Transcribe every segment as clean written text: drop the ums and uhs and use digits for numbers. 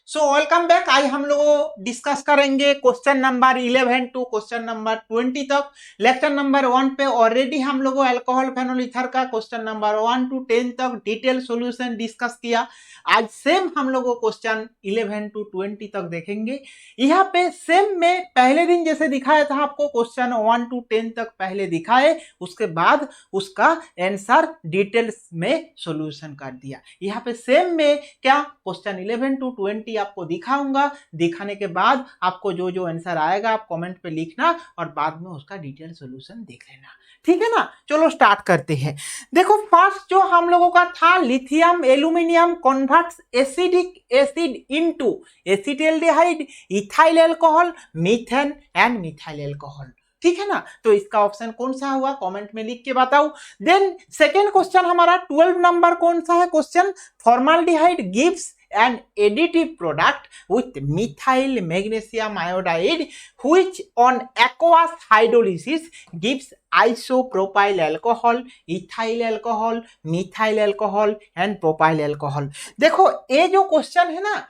So welcome back. आज हम लोग डिस्कस करेंगे question number 11 to question number 20 तक। लेक्चर नंबर 1 पे ऑलरेडी हम लोग अल्कोहल फेनोल ईथर का क्वेश्चन नंबर 1 टू 10 तक डिटेल सॉल्यूशन डिस्कस किया। आज सेम हम लोग क्वेश्चन 11 टू 20 तक देखेंगे। यहाँ पे सेम में पहले दिन जैसे दिखाया था आपको क्वेश्चन 1 टू 10 तक पहले दिखाए, उसके बाद उसका आंसर डिटेल्स में सॉल्यूशन कर दिया। यहाँ पे सेम में क्या क्वेश्चन 11 टू 20 आपको दिखाऊंगा। दिखाने के बाद आपको जो जो आंसर आएगा आप कमेंट पे लिखना और बाद में उसका डिटेल सॉल्यूशन देख लेना, ठीक है ना। चलो स्टार्ट करते हैं। देखो फर्स्ट जो हम लोगों का था, lithium aluminium converts acidic acid into acetaldehyde, ethyl alcohol, methane and methyl alcohol, ठीक है ना। तो इसका ऑप्शन कौन सा हुआ कमेंट में लिख के बताओ। देन सेकेंड क्वेश्चन हमारा 12 नंबर कौन सा है question, formaldehyde gives an additive product with methyl magnesium iodide which on aqueous hydrolysis gives isopropyl alcohol, ethyl alcohol, methyl alcohol and propyl alcohol। देखो ये जो क्वेश्चन है ना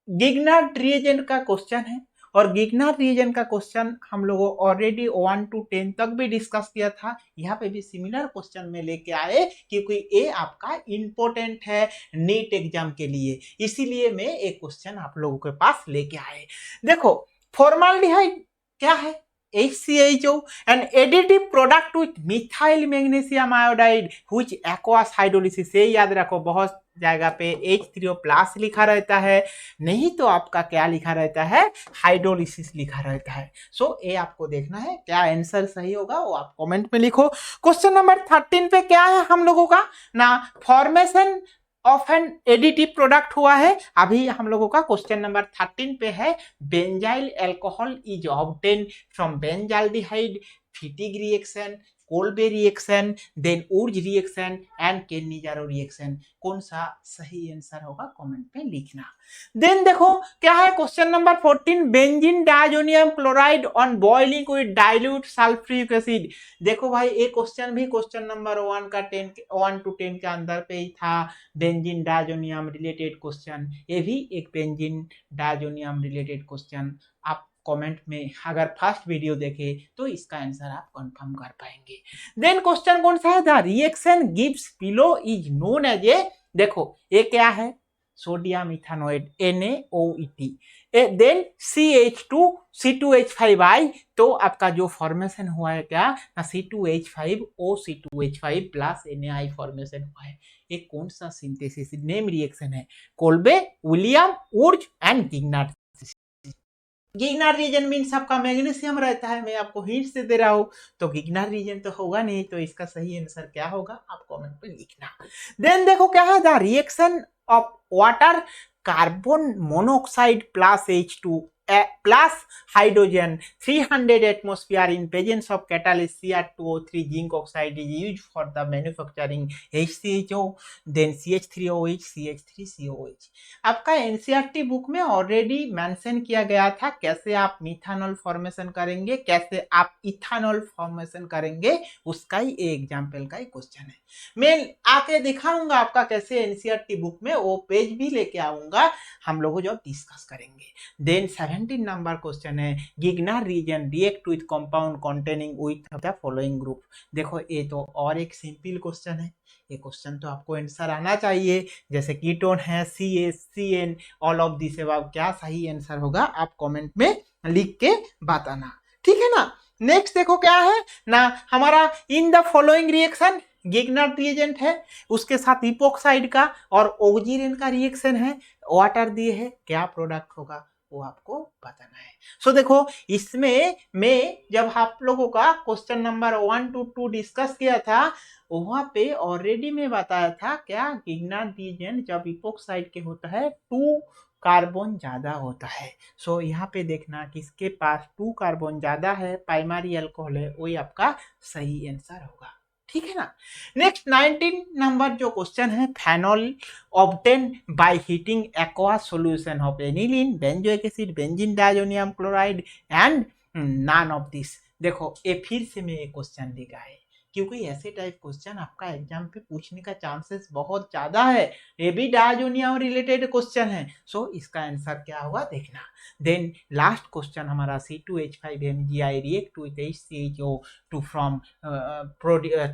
गिग्नार्ड रिएजेंट का क्वेश्चन है, और गिग्नार्ड रिएजेंट का क्वेश्चन हम लोगों ऑलरेडी 1 टू 10 तक भी डिस्कस किया था। यहाँ पे भी सिमिलर क्वेश्चन में लेके आए क्योंकि ये आपका इंपॉर्टेंट है नीट एग्जाम के लिए, इसीलिए मैं एक क्वेश्चन आप लोगों के पास लेके आए। देखो फॉर्माल्डिहाइड क्या है, HCHO, an additive product with methyl magnesium iodide which aqueous hydrolysis, से याद रखो बहुत जगह पे H3O प्लस लिखा रहता है, नहीं तो आपका क्या लिखा रहता है, हाइड्रोलिसिस लिखा रहता है। सो ये आपको देखना है क्या आंसर सही होगा वो आप कमेंट में लिखो। क्वेश्चन नंबर 13 पे क्या है हम लोगों का ना, formation of an additive product हुआ है। अभी हम लोगों का क्वेश्चन नंबर 13 पे है, benzyl alcohol is obtain from benzaldehyde, Fittig reaction, Kolbe reaction, then Wurtz reaction and Cannizzaro reaction. कौन सा सही आंसर होगा कमेंट में लिखना। देन देखो क्या है question number 14, benzene diazonium chloride on boiling with dilute sulphuric acid. देखो भाई ये क्वेश्चन भी क्वेश्चन नंबर 1 का 1 टू 10 के अंदर पे ही था, बेंजीन डायजोनियम रिलेटेड क्वेश्चन। ये भी एक बेंजीन डायजोनियम रिलेटेड क्वेश्चन। आप कमेंट में अगर फर्स्ट वीडियो देखे तो इसका आंसर आप कंफर्म कर पाएंगे। देन क्वेश्चन कौन सा है, the reaction gives below is known as a, देखो ये क्या है, सोडियम इथानोएट NaOET, देन CH2C2H5I, तो आपका जो फॉर्मेशन हुआ है क्या ना, C2H5O C2H5 plus NaI formation हुआ है। ये कौन सा सिंथेसिस नेम रिएक्शन है, Kolbe, William, Wurtz and Grignard. Grignard reagent means आपका मैग्नीशियम रहता है, मैं आपको हिंट से दे रहा हूं, तो गिग्नार्ड रीजन तो होगा नहीं, तो इसका सही आंसर क्या होगा आप कमेंट पे लिखना। देन देखो क्या है, the reaction of water carbon monoxide plus H2 plus hydrogen 300 atmosphere in presence of catalyst Cr2O3 zinc oxide is used for the manufacturing HCHO, then CH3OH CH3COH। आपका एनसीईआरटी बुक में already mention किया गया था कैसे आप methanol formation करेंगे, कैसे आप इथानॉल फॉर्मेशन करेंगे, उसका ही एग्जाम्पल का ही क्वेश्चन है। मैं आके दिखाऊंगा आपका कैसे एनसीईआरटी बुक में, वो पेज भी लेके आऊंगा हम लोग जब डिस्कस करेंगे। देन 17 नंबर क्वेश्चन है, Grignard reagent react with compound containing with the following group. देखो ये तो और एक सिंपल क्वेश्चन है, ये क्वेश्चन तो आपको आंसर आना चाहिए, जैसे कीटोन है CaCN, all of this above, क्या सही आंसर होगा आप कमेंट में लिख के बताना, ठीक है ना। नेक्स्ट देखो क्या है ना, हमारा in the following reaction, Grignard reagent है, उसके साथ इपोक्साइड का और ऑक्सीजन का रिएक्शन है, वाटर दिए है, क्या प्रोडक्ट होगा वो आपको बताना है। सो देखो इसमें मैं जब आप लोगों का क्वेश्चन नंबर 1 टू 2 डिस्कस किया था, वहां पे ऑलरेडी मैं बताया था क्या, गिग्नार्ड रिएजेंट जब इपोक्साइड के होता है 2 कार्बन ज्यादा होता है। सो यहाँ पे देखना किसके पास 2 कार्बन ज्यादा है, प्राइमरी अल्कोहल है, वही आपका सही आंसर होगा, ठीक है ना। नेक्स्ट 19 नंबर जो क्वेश्चन है, phenol obtain by heating aqueous solution of aniline, benzoic acid, benzene diazonium chloride and none of this. देखो ये फिर से मैं एक क्वेश्चन लिखा है, क्योंकि ऐसे टाइप क्वेश्चन आपका एग्जाम पे पूछने का चांसेस बहुत ज्यादा है, ये भी डायजोनियम रिलेटेड क्वेश्चन है। सो इसका आंसर क्या होगा देखना। देन लास्ट क्वेश्चन हमारा C2H5MgI react with HCHO2 from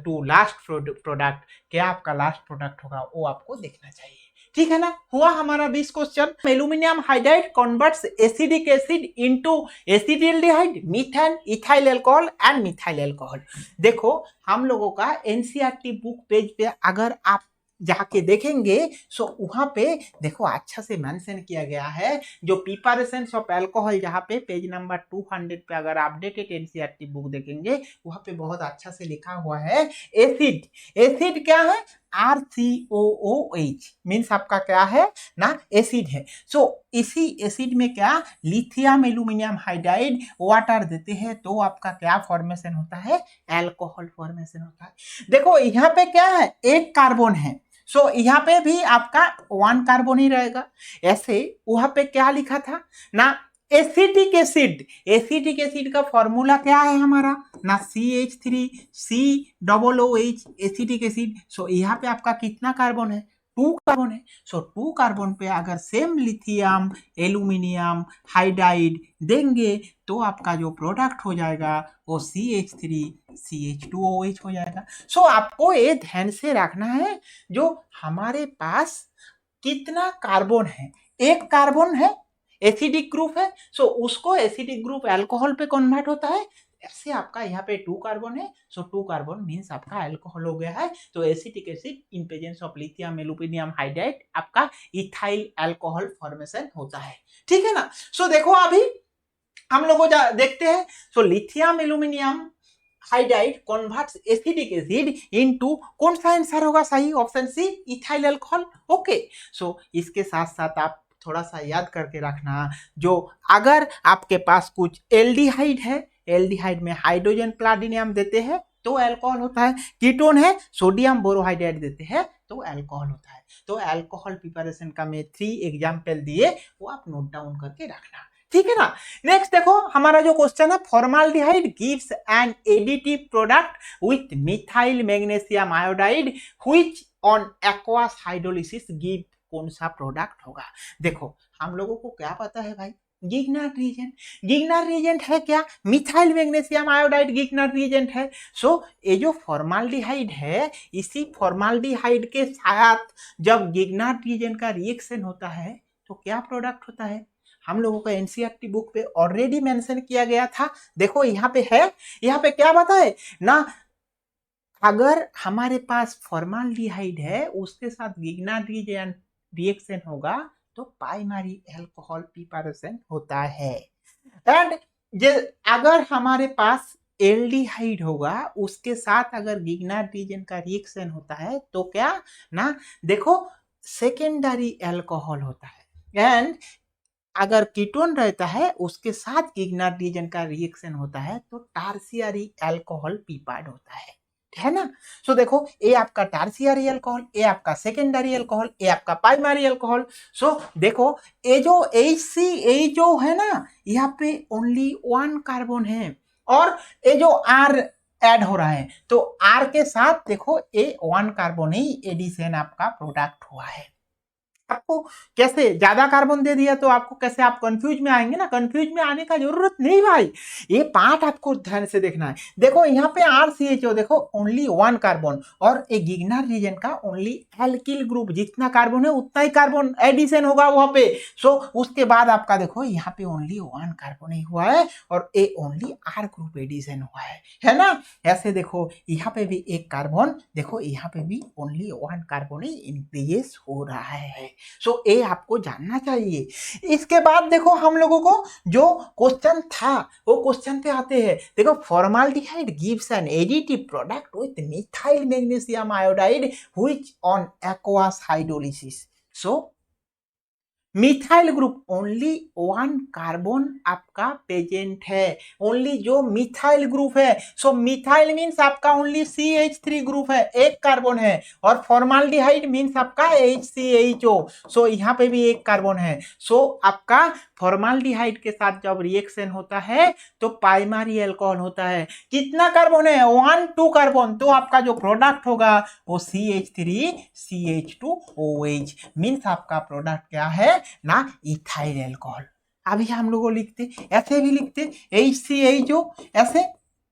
to last product, क्या आपका लास्ट प्रोडक्ट होगा वो आपको देखना चाहिए। ठीक है ना, हुआ हमारा 20 question. Aluminium hydride converts acidic acid into acetaldehyde, methane, ethyl alcohol and methyl alcohol. देखो हम लोगों का एनसीईआरटी बुक पेज पे अगर आप जाके देखेंगे सो वहां पे देखो अच्छा से मेंशन किया गया है जो प्रिपरेशंस ऑफ अल्कोहल, जहाँ पे पेज नंबर 200 पे अगर अपडेटेड एनसीईआरटी बुक देखेंगे वहां पे बहुत अच्छा से लिखा हुआ है एसिड। एसिड क्या है? RCOOH मीन्स आपका क्या है ना, एसिड है। सो इसी एसिड में क्या लिथियम एल्यूमिनियम हाइड्राइड वाटर देते हैं तो आपका क्या फॉर्मेशन होता है, अल्कोहल फॉर्मेशन होता है। देखो यहाँ पे क्या है, एक कार्बन है, सो यहाँ पे भी आपका 1 कार्बन ही रहेगा। ऐसे वहां पे क्या लिखा था ना, एसिटिक एसिड। एसिटिक एसिड का फॉर्मूला क्या है हमारा ना, CH3COOH एसिटिक एसिड। सो यहाँ पे आपका कितना कार्बन है, 2 कार्बन है। सो 2 कार्बन पे अगर सेम लिथियम एल्यूमिनियम हाइड्राइड देंगे तो आपका जो प्रोडक्ट हो जाएगा वो CH3CH2OH हो जाएगा। सो आपको ये ध्यान से रखना है जो हमारे पास कितना कार्बन है, एक कार्बन है एसिडिक ग्रुप है, सो उसको एसिडिक ग्रुप अल्कोहल पे कन्वर्ट होता है। ऐसे आपका यहाँ पे 2 कार्बन है, सो 2 कार्बन मीन्स आपका अल्कोहल हो गया है। तो acetic acid in presence of lithium aluminium hydride आपका इथाइल अल्कोहल फॉर्मेशन होता है। ठीक है ना। सो देखो अभी हम लोग देखते हैं। So lithium aluminium hydride converts acidic acid into, कौन सा आंसर होगा सही, option C ethyl alcohol. Okay, so इसके साथ साथ आप थोड़ा सा याद करके रखना, जो अगर आपके पास कुछ एल्डिहाइड है, एल्डिहाइड में हाइड्रोजन प्लाटिनियम देते हैं तो अल्कोहल होता है, कीटोन है सोडियम बोरोहाइड्राइड देते हैं तो अल्कोहल होता है। तो अल्कोहल प्रिपरेशन का मैं 3 एग्जाम्पल दिए वो आप नोट डाउन करके रखना। ठीक है ना। नेक्स्ट देखो हमारा जो क्वेश्चन है, formaldehyde gives an additive product with methyl magnesium iodide which on aqueous hydrolysis give, कौन सा प्रोडक्ट होगा। देखो हम लोगों को क्या पता है भाई, गिग्नार्ड रिएजेंट। गिग्नार्ड रिएजेंट है क्या, मिथाइल मैग्नीशियम आयोडाइड गिग्नार्ड रिएजेंट है। सो ये जो फॉर्माल्डिहाइड है, इसी फॉर्माल्डिहाइड के साथ जब गिग्नार्ड रिएजेंट का रिएक्शन होता है तो क्या प्रोडक्ट होता है, हम लोगों का एनसीईआरटी बुक पे ऑलरेडी मेंशन किया गया था। देखो यहाँ पे है, यहाँ पे क्या बताए ना, अगर हमारे पास फॉर्माल्डिहाइड है उसके साथ गिग्नार्ड रिएक्शन होगा तो प्राइमरी अल्कोहल प्रिपरेशन होता है। एंड अगर हमारे पास एल्डिहाइड होगा उसके साथ अगर गिग्नार्ड रिएजेंट का रिएक्शन होता है तो क्या ना, देखो सेकेंडरी अल्कोहल होता है। एंड अगर कीटोन रहता है उसके साथ गिग्नार्ड रिएजेंट का रिएक्शन होता है तो टर्शियरी अल्कोहल प्रिपेयर्ड होता है ना। सो देखो ये आपका टर्शियरी अल्कोहल, ये आपका सेकेंडरी अल्कोहल, ये आपका प्राइमरी अल्कोहल। सो देखो ये जो HCH जो है ना, यहाँ पे ओनली 1 कार्बन है और ये जो R ऐड हो रहा है तो R के साथ देखो ये 1 कार्बन ही एडिशन आपका प्रोडक्ट हुआ है। आपको कैसे ज्यादा कार्बन दे दिया तो आपको कैसे आप कंफ्यूज में आएंगे ना, कंफ्यूज में आने का जरूरत नहीं भाई, ये पार्ट आपको ध्यान से देखना है। देखो यहाँ पे RCHO देखो ओनली 1 कार्बन और एक गिग्नार्ड रिएजेंट का ओनली एल्किल ग्रुप, जितना कार्बन है उतना ही कार्बन एडिशन होगा वहां पे। सो उसके बाद आपका देखो यहाँ पे ओनली 1 कार्बन ही हुआ है और A only R group addition हुआ है ना। ऐसे देखो यहाँ पे भी एक कार्बन, देखो यहाँ पे भी ओनली 1 कार्बन ही इंक्रीज हो रहा है। सो ये आपको जानना चाहिए। इसके बाद देखो हम लोगों को जो क्वेश्चन था वो क्वेश्चन पे आते हैं। देखो formaldehyde gives an additive product with methyl magnesium iodide which on aqueous hydrolysis. So methyl group only 1 carbon आपका प्रेजेंट है, ओनली जो मिथाइल ग्रुप है। सो मिथाइल मीन्स आपका ओनली CH3 ग्रुप है, 1 कार्बन है, और फॉर्माल्डिहाइड मीन्स आपका HCHO। सो यहाँ पे भी 1 कार्बन है। सो आपका फॉर्माल्डिहाइड के साथ जब रिएक्शन होता है तो प्राइमरी अल्कोहल होता है। कितना कार्बन है? 1 2 कार्बन। तो आपका जो प्रोडक्ट होगा वो CH3CH2OH मीन्स आपका प्रोडक्ट क्या है ना, इथाइल अल्कोहल। अभी हम लोगों लिखते, ऐसे भी लिखते HCHO, ऐसे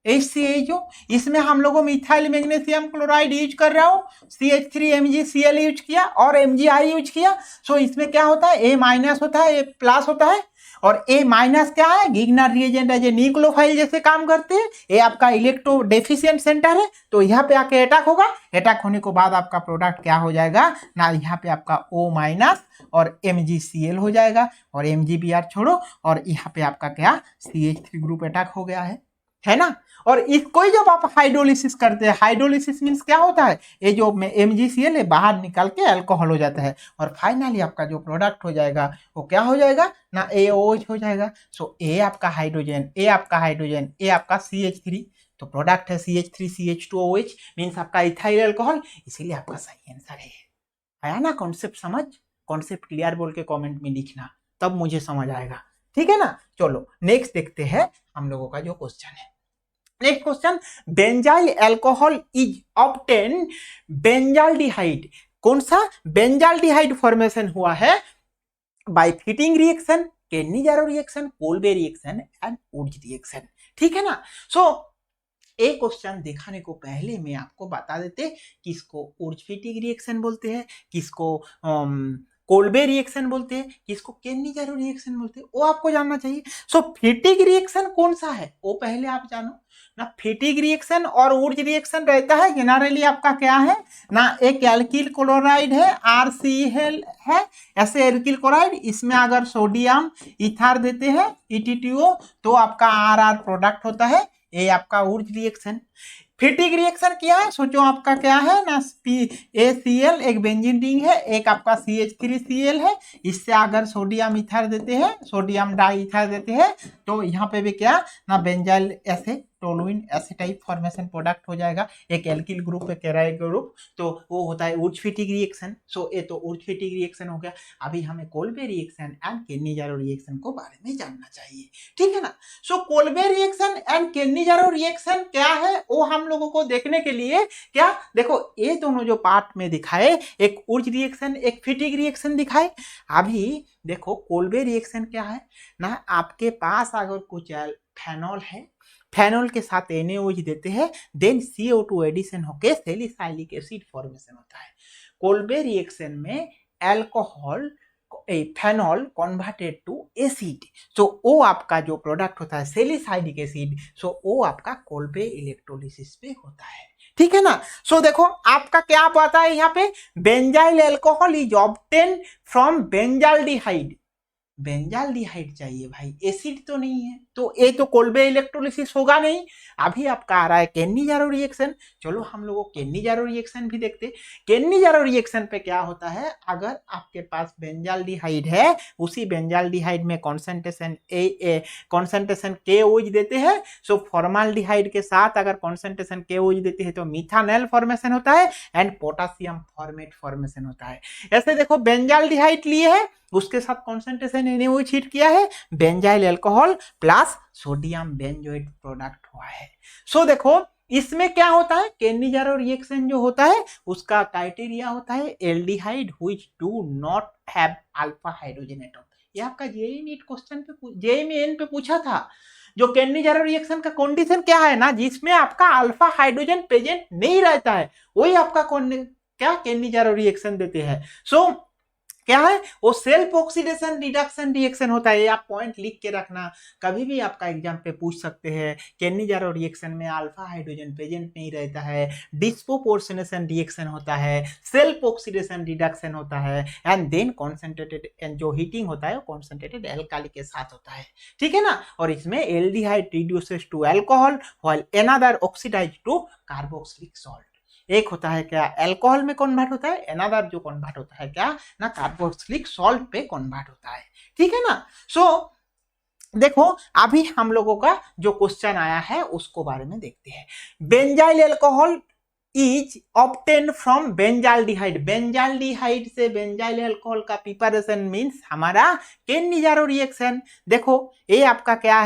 HCHO, इसमें हम लोगों मिथाइल मैग्नीशियम क्लोराइड यूज कर रहा हूँ, CH3MgCl यूज किया और MgI यूज किया। सो इसमें क्या होता है, A माइनस होता है, A प्लस होता है, और A माइनस क्या है, गिग्नर रिएजेंट है, जो न्यूक्लियोफाइल जैसे काम करते हैं। ये आपका इलेक्ट्रो डेफिशिएंट सेंटर है, तो यहाँ पे आके अटैक होगा। अटैक होने के बाद आपका प्रोडक्ट क्या हो जाएगा ना, यहाँ पे आपका O माइनस और MgCl हो जाएगा, और MgBr छोड़ो, और यहाँ पे आपका क्या CH3 ग्रुप अटैक हो गया है ना। और इसको ही जब आप हाइड्रोलिसिस करते हैं, हाइड्रोलिसिस मीन्स क्या होता है, ये जो MgCl है बाहर निकल के अल्कोहल हो जाता है, और फाइनली आपका जो प्रोडक्ट हो जाएगा वो क्या हो जाएगा ना, AOH हो जाएगा। सो A आपका हाइड्रोजन, A आपका हाइड्रोजन, A आपका CH3, तो प्रोडक्ट है CH3CH2OH मीन्स आपका इथाइल अल्कोहल, इसीलिए आपका सही आंसर है। आया ना कॉन्सेप्ट समझ? कॉन्सेप्ट क्लियर बोल के कमेंट में लिखना, तब मुझे समझ आएगा, ठीक है ना। चलो नेक्स्ट देखते हैं हम लोगों का जो क्वेश्चन है। Next question, benzyl alcohol is obtain benzaldehyde. कौन सा? बेंजाल्डिहाइड फॉर्मेशन हुआ है by Fittig reaction, Cannizzaro reaction, Kolbe reaction and Wurtz reaction, ठीक है ना। सो ये क्वेश्चन दिखाने को पहले मैं आपको बता देते किसको वुड्स फिटिंग रिएक्शन बोलते हैं, किसको कोल्बे रिएक्शन बोलते हैं, किसको केनिजारो रिएक्शन बोलते हैं, वो आपको जानना चाहिए। सो फिटिंग रिएक्शन कौन सा है वो पहले आप जानो ना। फिटिंग रिएक्शन और वुड्स रिएक्शन रहता है जनरली आपका क्या है ना, एक एल्किल क्लोराइड है RCl है, ऐसे एल्किल क्लोराइड, इसमें अगर सोडियम इथर देते हैं ETTO तो आपका RR प्रोडक्ट होता है, ये आपका वुड्स रिएक्शन। फिटिंग रिएक्शन क्या है, सोचो आपका क्या है ना, ACl एक बेंजीन रिंग है, एक आपका CH3Cl है, इससे अगर सोडियम इथर देते हैं, सोडियम डाई इथर देते हैं, तो यहाँ पे भी क्या ना बेंजाइल ऐसे टोलुइन ऐसे टाइप फॉर्मेशन प्रोडक्ट हो जाएगा, एक एल्किल ग्रुप एक एराइल ग्रुप, तो वो होता है वुड्स फिटिंग रिएक्शन। सो ये तो वुड्स फिटिंग रिएक्शन हो गया। अभी हमें Kolbe reaction and Cannizzaro reaction को बारे में जानना चाहिए, ठीक है ना। So Kolbe reaction and Cannizzaro reaction क्या है वो हम लोगों को देखने के लिए क्या देखो, ये दोनों जो पार्ट में दिखाए, एक वुड्स रिएक्शन एक फिटिंग रिएक्शन दिखाए। अभी देखो कोल्बे रिएक्शन क्या है ना, आपके पास अगर कुछ फेनॉल है, फेनॉल के साथ NaOH देते हैं, देन CO2 एडिशन होके सैलिसाइलिक एसिड फॉर्मेशन होता है। कोल्बे रिएक्शन में alcohol phenol converted to acid, so वो आपका जो प्रोडक्ट होता है सैलिसाइलिक एसिड, सो वो आपका कोल्बे इलेक्ट्रोलिसिस पे होता है, ठीक है ना। सो देखो आपका क्या पता है यहाँ पे, benzyl alcohol is obtain from benzaldehyde. Benzaldehyde चाहिए भाई, एसिड तो नहीं है, तो ये तो कोल्बे इलेक्ट्रोलिसिस होगा नहीं। अभी आपका आ रहा है केनिजारो रिएक्शन, चलो हम लोग केनिजारो रिएक्शन भी देखते। केनिजारो रिएक्शन पे क्या होता है, अगर आपके पास बेंजाल्डिहाइड है, उसी बेंजाल्डिहाइड में कॉन्सेंट्रेशन कॉन्सेंट्रेशन KOH देते हैं, सो फॉर्माल्डिहाइड के साथ अगर कॉन्सेंट्रेशन KOH देते हैं तो मिथानॉल फॉर्मेशन होता है एंड पोटासियम फॉर्मेट फॉर्मेशन होता है। ऐसे देखो बेंजाल्डिहाइड लिए है, उसके साथ कॉन्सेंट्रेशन NaOH हिट किया है, benzyl alcohol plus sodium benzoate product हुआ है। सो देखो इसमें क्या होता है, केनिजारो रिएक्शन जो होता है उसका क्राइटेरिया होता है aldehyde which do not have alpha hydrogen atom. ये आपका जेईई नीट क्वेश्चन पे जेईई मेन पे पूछा था, जो केनिजारो रिएक्शन का कंडीशन क्या है ना, जिसमें आपका अल्फा हाइड्रोजन प्रेजेंट नहीं रहता है, वही आपका क्या केनिजारो रिएक्शन देते हैं। सो क्या है वो सेल्फ ऑक्सीडेशन रिडक्शन रिएक्शन होता है। ये आप पॉइंट लिख के रखना, कभी भी आपका एग्जाम पे पूछ सकते हैं। केनिजारो रिएक्शन में अल्फा हाइड्रोजन प्रेजेंट नहीं रहता है, डिस्प्रोपोर्शनेशन रिएक्शन होता है, सेल्फ ऑक्सीडेशन रिडक्शन होता है एंड देन कॉन्सेंट्रेटेड जो हीटिंग होता है कॉन्सेंट्रेटेड एल्काली के साथ होता है, ठीक है ना। और इसमें aldehyde reduces to alcohol while another oxidise to carboxylic salt. एक होता है क्या अल्कोहल में कन्वर्ट होता है, अनदर जो कन्वर्ट होता है क्या ना कार्बोक्सिलिक सॉल्ट पे कन्वर्ट होता है, ठीक है ना। सो देखो अभी हम लोगों का जो क्वेश्चन आया है उसको बारे में देखते हैं। Benzyl alcohol is obtain from benzaldehyde. Benzaldehyde से बेंजाइल अल्कोहल का प्रिपरेशन मीन्स हमारा केन-निजारो रिएक्शन। देखो ये आपका क्या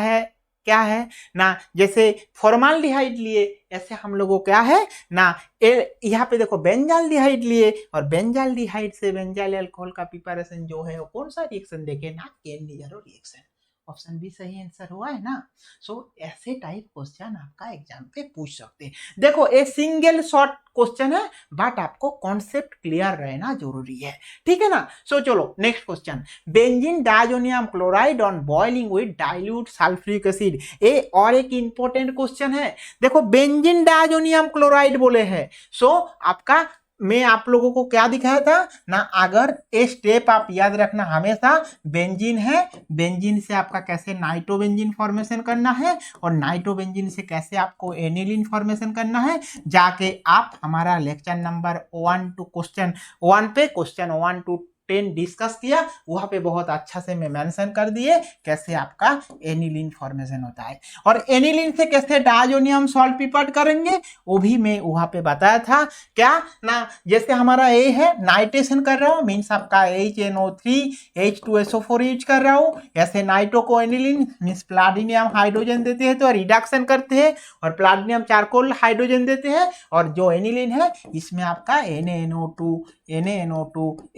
है ना, जैसे फॉर्माल्डिहाइड लिए ऐसे हम लोगों क्या है ना, यहाँ पे देखो बेंजाल्डिहाइड लिए और बेंजाल्डिहाइड से बेंजाइल अल्कोहल का प्रिपरेशन जो है वो कौन सा रिएक्शन देखे ना, केन-निजारो रिएक्शन। ऑप्शन बी सही आंसर हुआ है ना। सो ऐसे टाइप क्वेश्चन आपका एग्जाम पे पूछ सकते हैं। देखो ये सिंगल शॉर्ट क्वेश्चन है बट आपको कॉन्सेप्ट क्लियर रहना जरूरी है, ठीक है ना। सो चलो next question, benzene diazonium chloride on boiling with dilute sulphuric acid. ये और एक इंपॉर्टेंट क्वेश्चन है। देखो बेंजीन डायजोनियम क्लोराइड बोले हैं, सो आपका मैं आप लोगों को क्या दिखाया था ना, अगर ये स्टेप आप याद रखना हमेशा, बेंजीन है, बेंजीन से आपका कैसे नाइट्रोबेंजीन फॉर्मेशन करना है और नाइट्रोबेंजीन से कैसे आपको एनिलीन फॉर्मेशन करना है, जाके आप हमारा लेक्चर नंबर 1 टू क्वेश्चन 1 पे क्वेश्चन 1 टू 10 डिस्कस किया, वहां पे बहुत अच्छा से मैं मेंशन कर दिए कैसे आपका एनिलीन फॉर्मेशन होता है और एनिलीन से कैसे डायजोनियम सॉल्ट प्रिपेयर करेंगे वो भी मैं वहां पे बताया था। क्या ना, जैसे हमारा ए है नाइट्रेशन कर रहा हूँ मीन्स आपका HNO3 H2SO4 यूज कर रहा हूँ, ऐसे नाइट्रो को एनिलीन मीन्स प्लाटिनियम हाइड्रोजन देते हैं तो रिडक्शन करते हैं और प्लाटिनियम चारकोल हाइड्रोजन देते हैं और जो एनिलीन है इसमें आपका NaNO2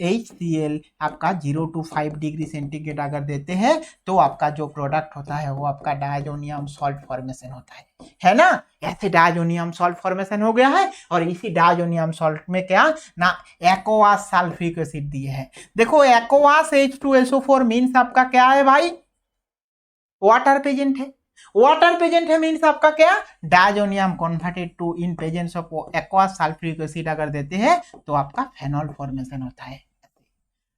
HCl आपका 0 to 5 डिग्री सेंटीग्रेड अगर देते हैं तो आपका जो प्रोडक्ट होता है वो आपका डायजोनियम सॉल्ट फॉर्मेशन होता है ना। ऐसे डायजोनियम सॉल्ट फॉर्मेशन हो गया है और इसी डायजोनियम सॉल्ट में क्या ना एक्वास सल्फ्यूरिक एसिड दिए हैं। देखो एक्वास H2SO4 मीन्स आपका क्या है भाई, वाटर प्रेजेंट है। वाटर प्रेजेंट है मीन्स आपका क्या, diazonium converted to in presence of aqueous sulphuric acid अगर देते हैं तो आपका फेनॉल फॉर्मेशन होता है।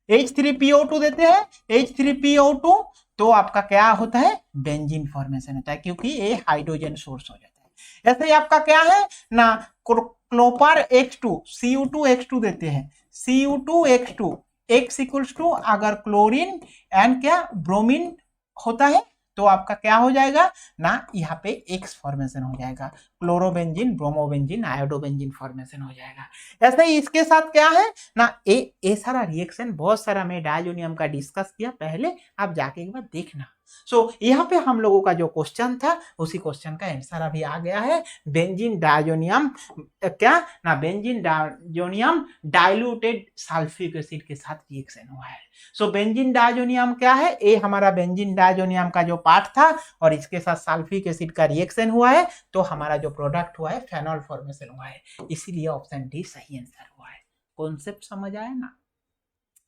H3PO2 देते हैं, H3PO2 तो आपका क्या होता है, बेंजीन फॉर्मेशन होता है क्योंकि ये हाइड्रोजन सोर्स हो जाता है। ऐसे ही आपका क्या है ना, क्लोपर X2 Cu2X2 देते हैं, Cu2X2 X इक्वल्स टू अगर क्लोरीन एंड क्या ब्रोमीन होता है तो आपका क्या हो जाएगा ना, यहाँ पे X फॉर्मेशन हो जाएगा, क्लोरोबेंजीन ब्रोमोबेंजीन आयोडोबेंजीन फॉर्मेशन हो जाएगा। ऐसे ही इसके साथ क्या है ना, ये सारा रिएक्शन बहुत सारा मैं डायजोनियम का डिस्कस किया पहले, आप जाके एक बार देखना। सो यहाँ पे हम लोगों का जो क्वेश्चन था उसी क्वेश्चन का आंसर अभी आ गया है, बेंजीन डायजोनियम क्या ना, benzene diazonium diluted sulphuric acid के साथ रिएक्शन हुआ है। सो बेंजीन डायजोनियम क्या है, ये हमारा बेंजीन डायजोनियम का जो पार्ट था और इसके साथ सल्फ्यूरिक एसिड का रिएक्शन हुआ है तो हमारा जो प्रोडक्ट हुआ है फेनॉल फॉर्मेशन हुआ है, इसीलिए ऑप्शन डी सही आंसर हुआ है। कॉन्सेप्ट समझ आया ना।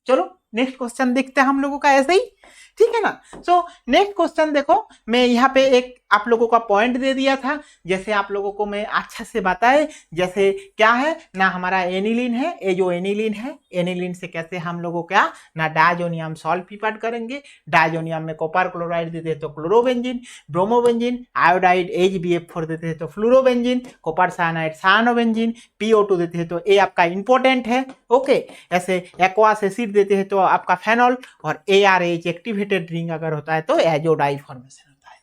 चलो नेक्स्ट क्वेश्चन देखते हैं हम लोगों का ऐसे ही, ठीक है ना। सो नेक्स्ट क्वेश्चन देखो, मैं यहाँ पे एक आप लोगों का पॉइंट दे दिया था, जैसे आप लोगों को मैं अच्छा से बताए, जैसे क्या है ना हमारा एनिलीन है, ये जो एनिलीन है, एनिलीन से कैसे हम लोगों क्या ना डायजोनियम सॉल्ट प्रिपेयर करेंगे, डायजोनियम में कॉपर क्लोराइड देते हैं तो क्लोरोबेंजीन, ब्रोमोबेंजीन आयोडाइड HBF4 देते हैं तो fluorobenzene, copper cyanide cyanobenzene, PO2 देते हैं तो ये आपका इंपॉर्टेंट है। ओके, ऐसे एक्वास एसिड देते हैं तो आपका फेनॉल और ARH एक्टिवेटेड रिंग अगर होता है तो एजोडाई फॉर्मेशन होता है।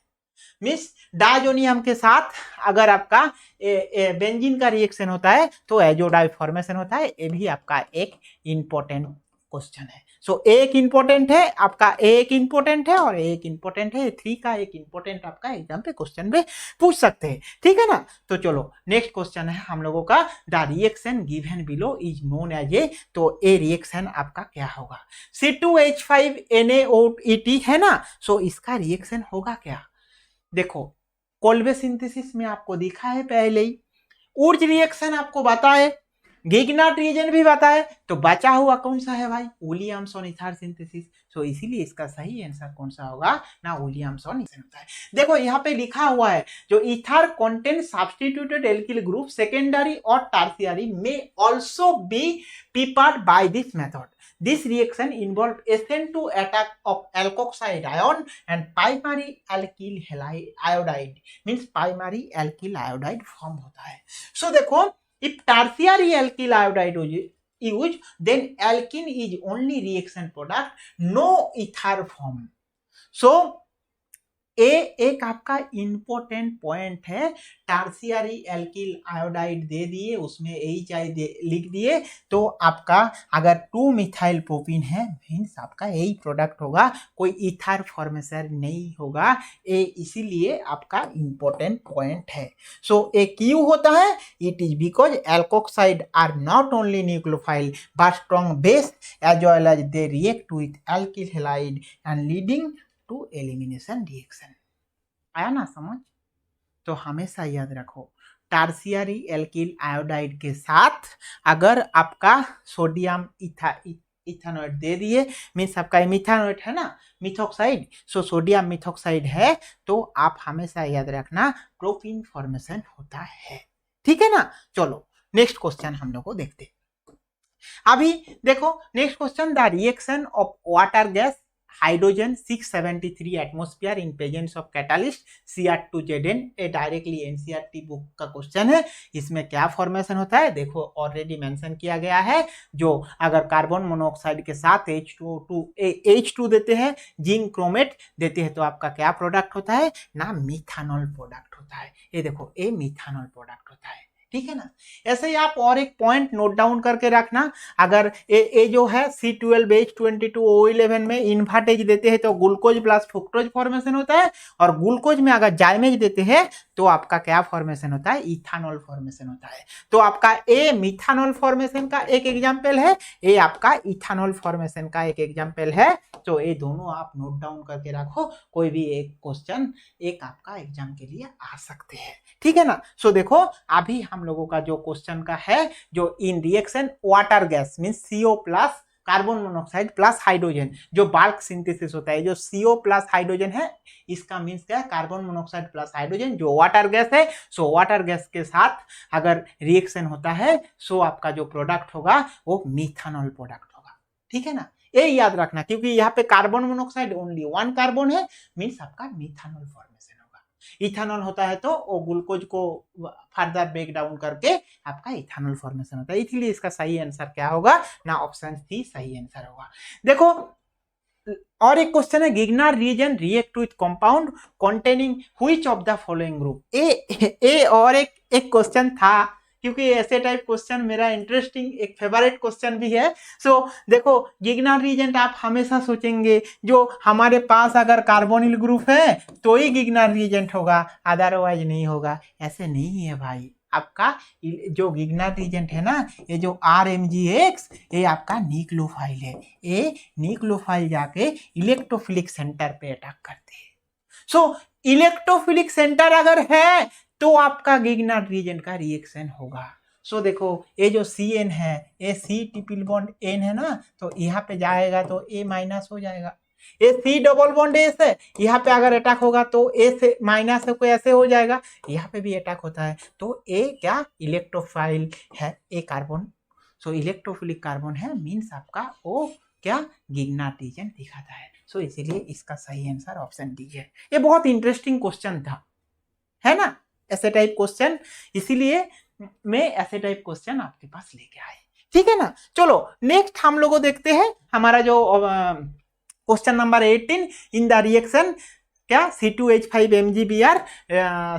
मींस डायजोनियम के साथ अगर आपका बेंजीन का रिएक्शन होता है तो एजोडाई फॉर्मेशन होता है, ये भी आपका एक इंपॉर्टेंट क्वेश्चन है। सो एक इंपॉर्टेंट है आपका, एक इंपॉर्टेंट है और एक इंपॉर्टेंट है, 3 का एक इंपॉर्टेंट आपका एग्जाम पे क्वेश्चन पे पूछ सकते हैं, ठीक है ना। तो चलो नेक्स्ट क्वेश्चन है हम लोगों का, the reaction given below is known as a, तो ए रिएक्शन आपका क्या होगा, C2H5NaOET है ना। सो इसका रिएक्शन होगा क्या, देखो कोल्बे सिंथेसिस में आपको दिखा है पहले ही, उर्ज रिएक्शन आपको बताए, गिगनाट रीजन भी बताए, तो बचा हुआ कौन सा है भाई, विलियमसन ईथर सिंथेसिस। सो इसीलिए इसका सही आंसर कौन सा होगा ना, विलियमसन ईथर होता है। देखो यहाँ पे लिखा हुआ है जो ether contain substituted alkyl group secondary और टर्शियरी में also be prepared by this method. This reaction involved ascent to attack of alkoxide ion and primary alkyl iodide, means primary alkyl iodide form होता है। So देखो, if tertiary alkyl iodide is used, then alkene is only reaction product, no ether form. So एक आपका important point है, tertiary alkyl iodide दे दिए, उसमें HI लिख दिए, तो आपका अगर 2 मिथाइल प्रोपीन है मीन्स आपका यही प्रोडक्ट होगा, कोई इथर फॉर्मेशन नहीं होगा, ये इसीलिए आपका इंपॉर्टेंट पॉइंट है। सो ये क्यों होता है? It is because alkoxide are not only nucleophile but strong base as well as they react with alkyl halide and leading to elimination reaction. आया ना समझ? तो हमेशा याद रखो, टर्शियरी एल्किल आयोडाइड के साथ अगर आपका सोडियम इथेनॉइड दे दिए, मीन्स आपका मिथेनॉइड है ना, मिथॉक्साइड, सो सोडियम मिथॉक्साइड है, तो आप हमेशा याद रखना प्रोपीन फॉर्मेशन होता है। ठीक है ना? चलो नेक्स्ट क्वेश्चन हम लोग को देखते हैं। अभी देखो next question, the reaction of water gas hydrogen 673 atmosphere in presence of catalyst Cr2Zn, A directly NCERT book का क्वेश्चन है। इसमें क्या फॉर्मेशन होता है देखो, ऑलरेडी मेंशन किया गया है, जो अगर कार्बन मोनोऑक्साइड के साथ H2 देते हैं, जिंक क्रोमेट देते हैं, तो आपका क्या प्रोडक्ट होता है ना, मिथानॉल प्रोडक्ट होता है। ये देखो ये मिथानॉल प्रोडक्ट होता है। ठीक है ना? ऐसे ही आप और एक पॉइंट नोट डाउन करके रखना, अगर ये जो है C12H22O11 में इन्वर्टेज देते हैं तो ग्लूकोज प्लस फ्रुक्टोज फॉर्मेशन होता है, और ग्लूकोज में अगर जाइमेज देते हैं तो आपका क्या फॉर्मेशन होता है, इथानॉल फॉर्मेशन होता है। तो आपका ए मिथानॉल फॉर्मेशन का एक एग्जाम्पल है, ये आपका इथानॉल फॉर्मेशन का एक एग्जाम्पल है। तो ये दोनों आप नोट डाउन करके रखो, कोई भी एक क्वेश्चन एक आपका एग्जाम के लिए आ सकते हैं। ठीक है ना? सो देखो अभी हम लोगों का जो क्वेश्चन का है, जो in reaction water gas means CO plus carbon monoxide plus hydrogen, जो बाल्क सिंथेसिस होता है, जो CO प्लस हाइड्रोजन है, इसका मीन्स क्या है, कार्बन मोनोऑक्साइड प्लस हाइड्रोजन, जो वाटर गैस है। सो वाटर गैस के साथ अगर रिएक्शन होता है, सो आपका जो प्रोडक्ट होगा वो मिथानॉल प्रोडक्ट होगा। ठीक है ना? ये याद रखना, क्योंकि यहाँ पे कार्बन मोनोऑक्साइड ओनली 1 कार्बन है, मीन्स आपका मिथानॉल फॉर्मेशन होगा। इथेनॉल होता है तो वो ग्लूकोज को फर्दर ब्रेक डाउन करके आपका इथेनॉल फॉर्मेशन होता है, इसलिए इसका सही आंसर क्या होगा ना, ऑप्शन सी सही आंसर होगा। देखो और एक क्वेश्चन है, Grignard reagent react with compound containing which of the following group. ए और एक क्वेश्चन था, क्योंकि ऐसे टाइप क्वेश्चन मेरा इंटरेस्टिंग एक फेवरेट क्वेश्चन भी है। सो देखो गिग्नार रीजेंट आप हमेशा सोचेंगे जो हमारे पास अगर कार्बोनिल ग्रुप है तो ही गिग्नार रीजेंट होगा, अदरवाइज नहीं होगा। ऐसे नहीं है भाई, आपका जो गिग्नार रीजेंट है ना, ये जो RMgX, ये आपका न्यूक्लियोफाइल है, ये न्यूक्लियोफाइल जाके इलेक्ट्रोफिलिक सेंटर पे अटैक करते हैं। सो इलेक्ट्रोफिलिक सेंटर अगर है तो आपका गिग्नार रीजन का रिएक्शन होगा। सो देखो ये जो CN है, ये C ट्रिपल बॉन्ड N है ना, तो यहाँ पे जाएगा तो A माइनस हो जाएगा। ये C डबल बॉन्ड S है, यहाँ पे अगर अटैक होगा तो A से माइनस को ऐसे हो जाएगा, यहाँ पे भी अटैक होता है, तो A क्या इलेक्ट्रोफाइल है, A carbon, so electrophilic carbon है, मीन्स आपका वो क्या गिग्नार रीजन दिखाता है। सो इसीलिए इसका सही आंसर ऑप्शन डी है। ये बहुत इंटरेस्टिंग क्वेश्चन था, है ना, ऐसे टाइप क्वेश्चन, इसीलिए मैं ऐसे टाइप क्वेश्चन आपके पास लेके आए। ठीक है ना? चलो नेक्स्ट हम लोगों देखते हैं हमारा जो question number 18, in the reaction क्या C2H5 MgBr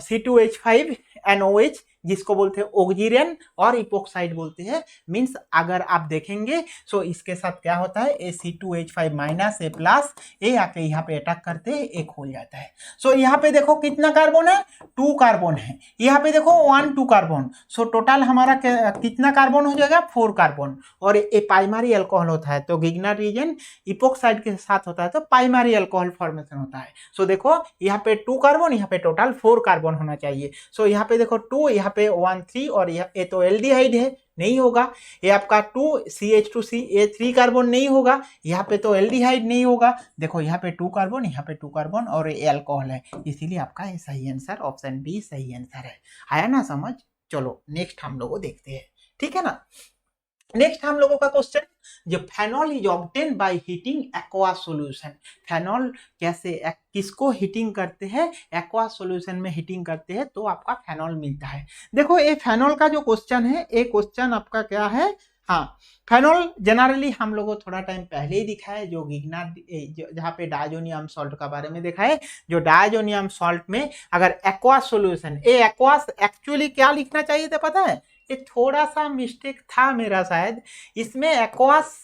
C2H5NOH, जिसको बोलते हैं ऑक्सीजन और इपोक्साइड बोलते हैं, मींस अगर आप देखेंगे सो इसके साथ क्या होता है, C2H5 माइनस A प्लस, ए आके यहाँ पे अटैक करते हैं, एक हो जाता है। सो यहाँ पे देखो कितना कार्बन है, 2 कार्बन है, यहाँ पे देखो 1 2 कार्बन, सो टोटल हमारा कितना कार्बन हो जाएगा, 4 कार्बन, और ये प्राइमरी अल्कोहल होता है, तो गिग्नार रीजन इपोक्साइड के साथ होता है तो प्राइमरी अल्कोहल फॉर्मेशन होता है। सो देखो यहाँ पे 2 कार्बन, यहाँ पे टोटल 4 कार्बन होना चाहिए। सो यहाँ पे देखो 2, यहाँ पे 1 3, और ये तो एल्डिहाइड है, नहीं होगा। ये आपका 2 CH2C, ये 3 कार्बन नहीं होगा, यहाँ पे तो एल्डिहाइड नहीं होगा। देखो यहाँ पे 2 कार्बन, यहाँ पे 2 कार्बन, और ये अल्कोहल है, इसीलिए आपका ये सही आंसर ऑप्शन बी सही आंसर है। आया ना समझ? चलो नेक्स्ट हम लोग देखते हैं। ठीक है ना? नेक्स्ट हम लोगों का क्वेश्चन, जो phenol is obtain by heating aqua solution. Phenol कैसे किसको हीटिंग करते हैं, एक्वा सॉल्यूशन में हीटिंग करते हैं तो आपका फेनॉल मिलता है। देखो ये फेनॉल का जो क्वेश्चन है, ये क्वेश्चन आपका क्या है हाँ, फेनॉल जनरली हम लोगों को थोड़ा टाइम पहले ही दिखा है, जो गिग्नाट जहाँ पे डायजोनियम सॉल्ट का बारे में देखा है, जो डायजोनियम सॉल्ट में अगर एक्वास सॉल्यूशन, ये एक्वास एक्चुअली क्या लिखना चाहिए था पता है, ये थोड़ा सा मिस्टेक था मेरा शायद, इसमें एक्वास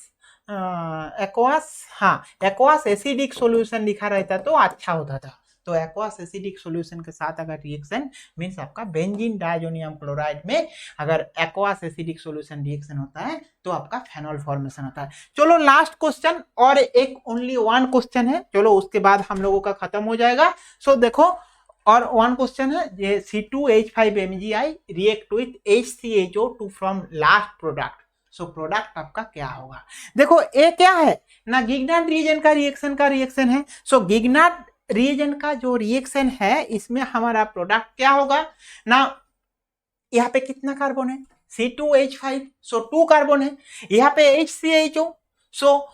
एक्वास एसिडिक सॉल्यूशन लिखा रहता तो अच्छा होता था। तो एक्वास एसिडिक सॉल्यूशन के साथ अगर रिएक्शन मींस आपका बेंजीन डायजोनियम क्लोराइड में अगर एक्वास एसिडिक सॉल्यूशन रिएक्शन होता है तो आपका फेनॉल फॉर्मेशन होता है। चलो लास्ट क्वेश्चन, और एक ओनली वन क्वेश्चन है, चलो उसके बाद हम लोगों का खत्म हो जाएगा। सो देखो, और वन क्वेश्चन है, ये C2H5MgI react with HCHO to form last product, so product आपका क्या होगा। देखो ये क्या है ना, गिग्नाट रीजन का रिएक्शन है। सो गिग्नाट रीजन का जो रिएक्शन है इसमें हमारा प्रोडक्ट क्या होगा ना, यहाँ पे कितना कार्बन है C2H5, सो 2 कार्बन है, यहाँ पे HCHO, सो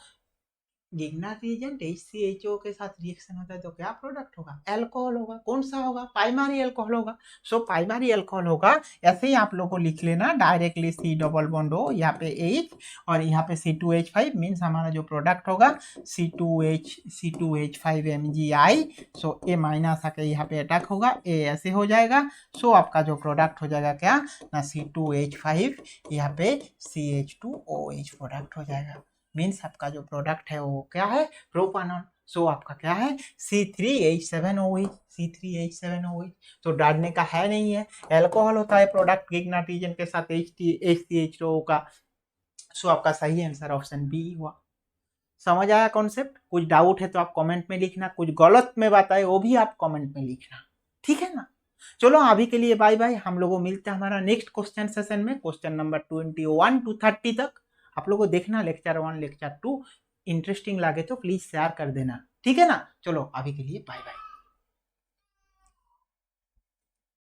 गिग्नाट रिएजेंट HCHO के साथ रिएक्शन होता है तो क्या प्रोडक्ट होगा, अल्कोहल होगा। कौन सा होगा, प्राइमरी अल्कोहल होगा। सो प्राइमरी अल्कोहल होगा, ऐसे ही आप लोगों को लिख लेना directly C double bond O, यहाँ पे H और यहाँ पे C2H5 मीन्स हमारा जो प्रोडक्ट होगा C2H5MgI। सो ए माइनस आके यहाँ पे अटैक होगा, ए ऐसे हो जाएगा। सो आपका जो प्रोडक्ट हो जाएगा क्या ना, C2H5 यहाँ पे CH2OH प्रोडक्ट हो जाएगा। मीन्स आपका जो प्रोडक्ट है वो क्या है, प्रोपानॉल। सो आपका क्या है C3H7OH, C3H7OH। तो डालने का है नहीं है, अल्कोहल होता है प्रोडक्ट गिग्नाट रीजन के साथ HCHO का। सो आपका सही आंसर ऑप्शन बी हुआ। समझ आया कॉन्सेप्ट? कुछ डाउट है तो आप कमेंट में लिखना, कुछ गलत में बात आए वो भी आप कमेंट में लिखना, ठीक है ना। चलो अभी के लिए बाय बाय, हम लोगों मिलते हैं हमारा नेक्स्ट क्वेश्चन सेशन में, क्वेश्चन नंबर 21 to 30 तक। आप लोगों को देखना लेक्चर 1 लेक्चर 2 इंटरेस्टिंग लगे तो प्लीज शेयर कर देना, ठीक है ना। चलो अभी के लिए बाय बाय।